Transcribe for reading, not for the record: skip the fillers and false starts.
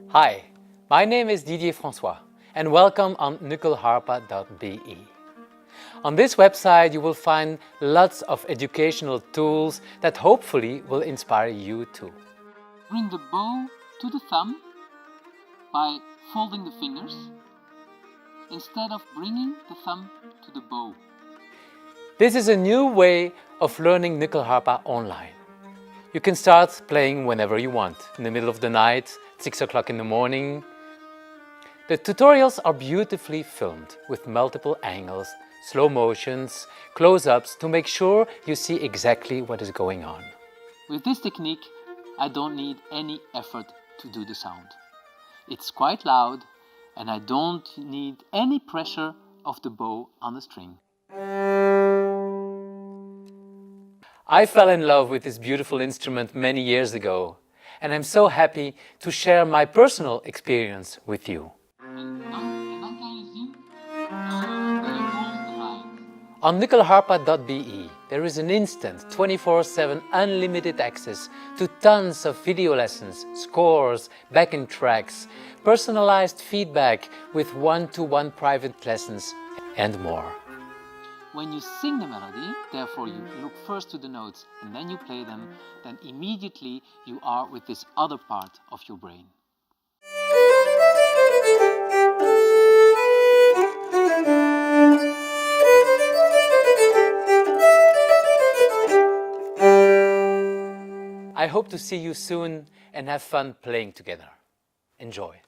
Hi, my name is Didier François and welcome on nyckelharpa.be. On this website you will find lots of educational tools that hopefully will inspire you too. Bring the bow to the thumb by folding the fingers instead of bringing the thumb to the bow. This is a new way of learning nyckelharpa online. You can start playing whenever you want, in the middle of the night, 6 o'clock in the morning. The tutorials are beautifully filmed with multiple angles, slow motions, close-ups to make sure you see exactly what is going on. With this technique, I don't need any effort to do the sound. It's quite loud and I don't need any pressure of the bow on the string. I fell in love with this beautiful instrument many years ago, and I'm so happy to share my personal experience with you. On nyckelharpa.be, there is an instant 24/7 unlimited access to tons of video lessons, scores, backing tracks, personalized feedback with one-to-one private lessons, and more. When you sing the melody, therefore you look first to the notes and then you play them, then immediately you are with this other part of your brain. I hope to see you soon and have fun playing together. Enjoy.